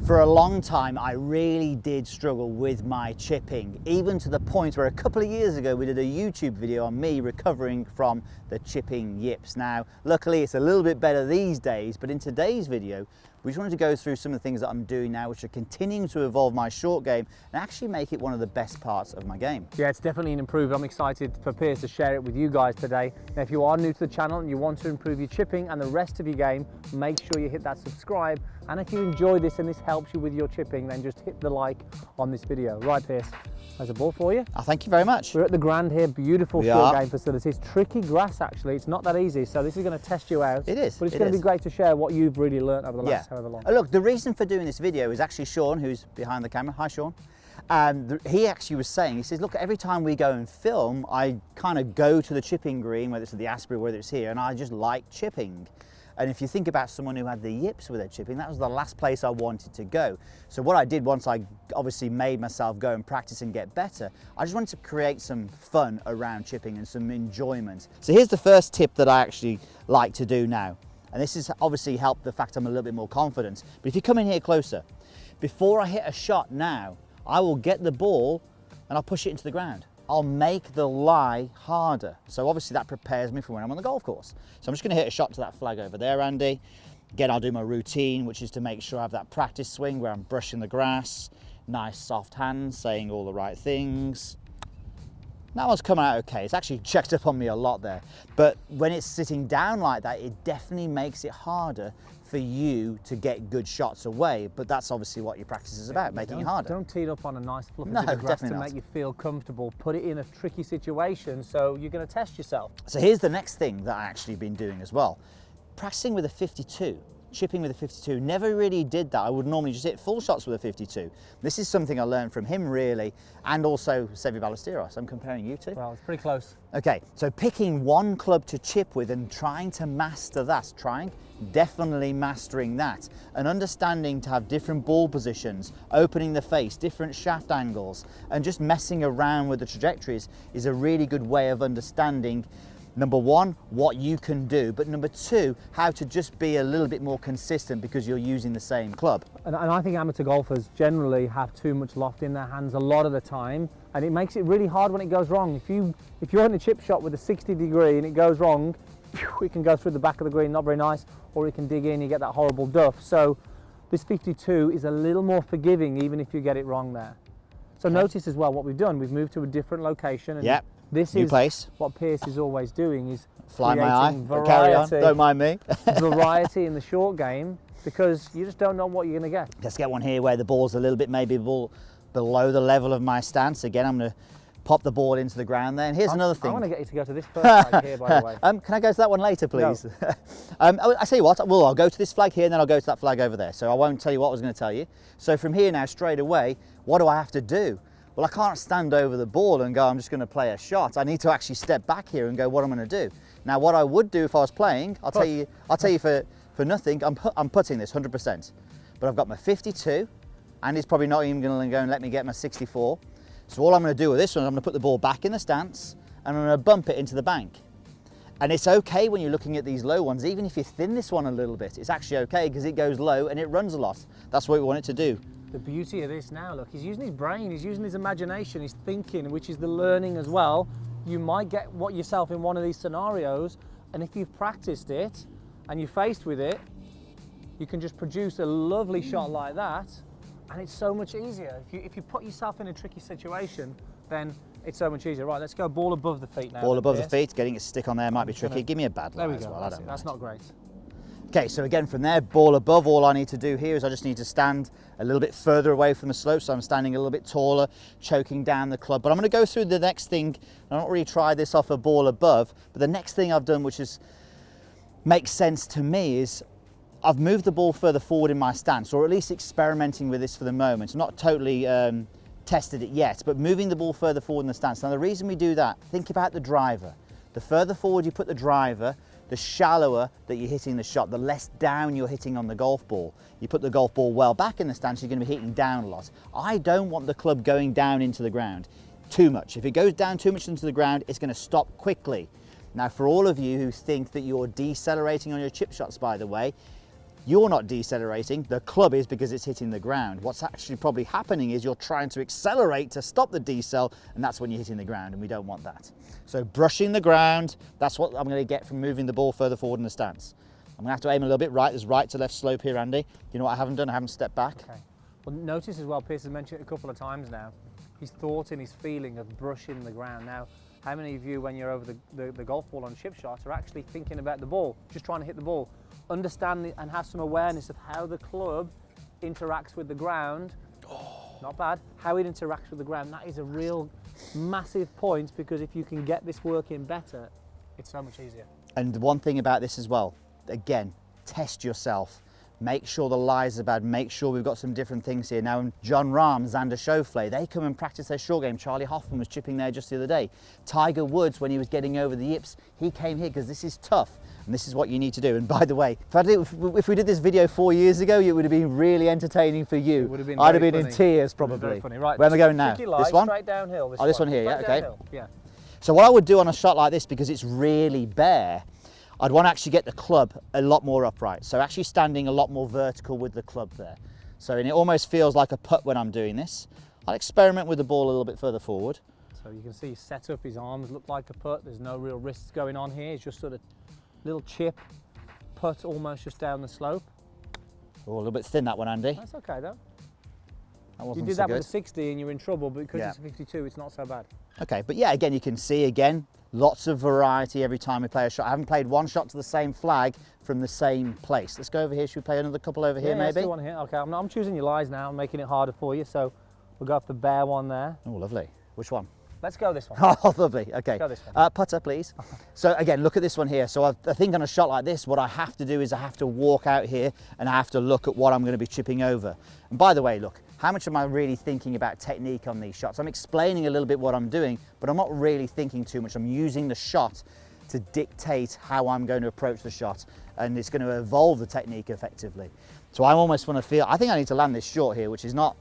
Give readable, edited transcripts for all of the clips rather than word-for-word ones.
For a long time, I really did struggle with my chipping, even to the point where a couple of years ago we did a YouTube video on me recovering from the chipping yips. Now, luckily it's a little bit better these days, but in today's video, we just wanted to go through some of the things that I'm doing now, which are continuing to evolve my short game and actually make it one of the best parts of my game. Yeah, it's definitely an improvement. I'm excited for Piers to share it with you guys today. Now, if you are new to the channel and you want to improve your chipping and the rest of your game, make sure you hit that subscribe. And if you enjoy this and this helps you with your chipping, then just hit the like on this video. Right, Piers, there's a ball for you. Oh, thank you very much. We're at the Grand here, beautiful short game facilities. Tricky grass, actually. It's not that easy, so this is going to test you out. It is. But it's going to be great to share what you've really learned over the last however long. Look, the reason for doing this video is actually Sean, who's behind the camera. Hi, Sean. He actually was saying, he says, look, every time we go and film, I kind of go to the chipping green, whether it's at the Asbury, whether it's here, and I just like chipping. And if you think about someone who had the yips with their chipping, that was the last place I wanted to go. So what I did once I obviously made myself go and practice and get better, I just wanted to create some fun around chipping and some enjoyment. So here's the first tip that I actually like to do now. And this has obviously helped the fact I'm a little bit more confident. But if you come in here closer, before I hit a shot now, I will get the ball and I'll push it into the ground. I'll make the lie harder. So obviously that prepares me for when I'm on the golf course. So I'm just gonna hit a shot to that flag over there, Andy. Again, I'll do my routine, which is to make sure I have that practice swing where I'm brushing the grass, nice soft hands, saying all the right things. That one's coming out okay. It's actually checked up on me a lot there. But when it's sitting down like that, it definitely makes it harder for you to get good shots away. But that's obviously what your practice is about, making it harder. Don't tee it up on a nice fluffy bit of grass to make you feel comfortable. Put it in a tricky situation, so you're going to test yourself. So here's the next thing that I actually been doing as well. Practicing with a 52. Chipping with a 52, never really did that. I would normally just hit full shots with a 52. This is something I learned from him really, and also Seve Ballesteros. I'm comparing you two. Well, it's pretty close. Okay, so picking one club to chip with and trying to master that, definitely mastering that, and understanding to have different ball positions, opening the face, different shaft angles, and just messing around with the trajectories is a really good way of understanding, number one, what you can do, but number two, how to just be a little bit more consistent because you're using the same club. And I think amateur golfers generally have too much loft in their hands a lot of the time, and it makes it really hard when it goes wrong. If you're hitting a chip shot with a 60 degree and it goes wrong, it can go through the back of the green, not very nice, or it can dig in, you get that horrible duff. So this 52 is a little more forgiving even if you get it wrong there. So notice as well what we've done, we've moved to a different location. And this is what Piers is always doing, is fly my eye, variety, carry on, don't mind me. variety in the short game, because you just don't know what you're going to get. Let's get one here where the ball's a little bit maybe below the level of my stance. Again, I'm going to pop the ball into the ground there. And here's another thing. I want to get you to go to this first flag here, by the way. Can I go to that one later, please? No. I tell you what, I'll go to this flag here and then I'll go to that flag over there. So I won't tell you what I was going to tell you. So from here now, straight away, what do I have to do? Well, I can't stand over the ball and go, I'm just going to play a shot. I need to actually step back here and go, what I'm going to do. Now, what I would do if I was playing, I'll tell you for nothing, I'm putting this 100%. But I've got my 52, and he's probably not even going to go and let me get my 64. So all I'm going to do with this one is I'm going to put the ball back in the stance, and I'm going to bump it into the bank. And it's okay when you're looking at these low ones, even if you thin this one a little bit, it's actually okay because it goes low and it runs a lot. That's what we want it to do. The beauty of this now, look, he's using his brain, he's using his imagination, he's thinking, which is the learning as well. You might get yourself in one of these scenarios, and if you've practiced it and you're faced with it, you can just produce a lovely shot like that, and it's so much easier. If you put yourself in a tricky situation, then it's so much easier. Right, let's go ball above the feet now. Ball above the feet, getting it stick on there might be tricky. Give me a bad line as well. I don't mind. That's not great. Okay, so again from there, ball above, all I need to do here is I just need to stand a little bit further away from the slope, so I'm standing a little bit taller, choking down the club. But I'm going to go through the next thing. I've not really tried this off a ball above, but the next thing I've done, which makes sense to me, is I've moved the ball further forward in my stance, or at least experimenting with this for the moment. I'm not totally tested it yet, but moving the ball further forward in the stance. Now the reason we do that, think about the driver. The further forward you put the driver, the shallower that you're hitting the shot, the less down you're hitting on the golf ball. You put the golf ball well back in the stance, you're going to be hitting down a lot. I don't want the club going down into the ground too much. If it goes down too much into the ground, it's going to stop quickly. Now, for all of you who think that you're decelerating on your chip shots, by the way, you're not decelerating, the club is because it's hitting the ground. What's actually probably happening is you're trying to accelerate to stop the decel, and that's when you're hitting the ground, and we don't want that. So brushing the ground, that's what I'm going to get from moving the ball further forward in the stance. I'm going to have to aim a little bit right. There's right to left slope here, Andy. You know what I haven't done? I haven't stepped back. Okay. Well, notice as well, Pierce has mentioned it a couple of times now, his thought and his feeling of brushing the ground. Now, how many of you, when you're over the golf ball on chip shot, are actually thinking about the ball, just trying to hit the ball? Understand and have some awareness of how the club interacts with the ground. Not bad. How it interacts with the ground, that is a real massive point, because if you can get this working better, it's so much easier. And one thing about this as well, again, test yourself. Make sure the lies are bad, make sure we've got some different things here. Now, John Rahm, Xander Schauffele, they come and practice their short game. Charlie Hoffman was chipping there just the other day. Tiger Woods, when he was getting over the yips, he came here because this is tough. And this is what you need to do. And by the way, if we did this video 4 years ago, it would have been really entertaining for you. It would have been I'd have very been funny. in tears probably. Very funny. Right, where am I going now? This one? Straight downhill. This one here, yeah, okay. Downhill. Yeah. So what I would do on a shot like this, because it's really bare, I'd want to actually get the club a lot more upright. So actually standing a lot more vertical with the club there. So and it almost feels like a putt when I'm doing this. I'll experiment with the ball a little bit further forward. So you can see he's set up, his arms look like a putt. There's no real wrists going on here. It's just sort of little chip, putt almost just down the slope. Oh, a little bit thin that one, Andy. That's okay though. That wasn't You did so that good. with a 60 and you're in trouble, but because Yeah. it's a 52, it's not so bad. Okay, but yeah, again, you can see again, lots of variety every time we play a shot. I haven't played one shot to the same flag from the same place. Let's go over here. Should we play another couple over here, Let's maybe? do one here. Okay, I'm choosing your lies now. I'm making it harder for you, so we'll go for the bare one there. Oh, lovely. Which one? Let's go this one. Oh, lovely. Okay. Go this one. Putter, please. So again, look at this one here. So I think on a shot like this, what I have to do is I have to walk out here and I have to look at what I'm going to be chipping over. And by the way, look, how much am I really thinking about technique on these shots? I'm explaining a little bit what I'm doing, but I'm not really thinking too much. I'm using the shot to dictate how I'm going to approach the shot, and it's going to evolve the technique effectively. So I almost want to feel, I think I need to land this short here, which is not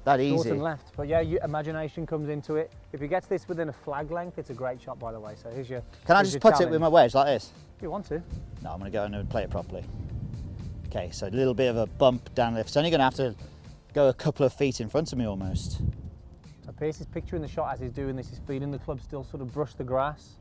that easy. Short and left, but yeah, imagination comes into it. If he gets this within a flag length, it's a great shot, by the way. So here's your. Can I just put it with my wedge like this? If you want to. No, I'm going to go in and play it properly. Okay, so a little bit of a bump down left. It's only going to have to go a couple of feet in front of me almost. So Pierce is picturing the shot as he's doing this. He's feeling the club still sort of brush the grass,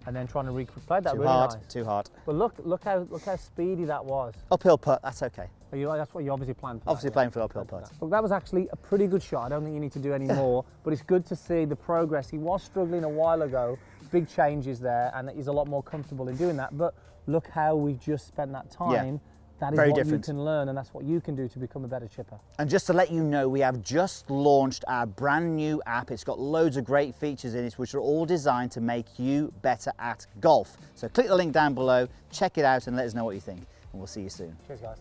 and then trying to replay that. Too really hard, nice. too hard. But look how speedy that was. Uphill putt, that's okay. That's what you obviously planned for. Obviously playing for uphill putt. Look, that was actually a pretty good shot. I don't think you need to do any more, but it's good to see the progress. He was struggling a while ago, big changes there, and he's a lot more comfortable in doing that. But look how we've just spent that time. Yeah. That is Very what different. you can learn, and that's what you can do to become a better chipper. And just to let you know, we have just launched our brand new app. It's got loads of great features in it, which are all designed to make you better at golf. So click the link down below, check it out, and let us know what you think. And we'll see you soon. Cheers, guys.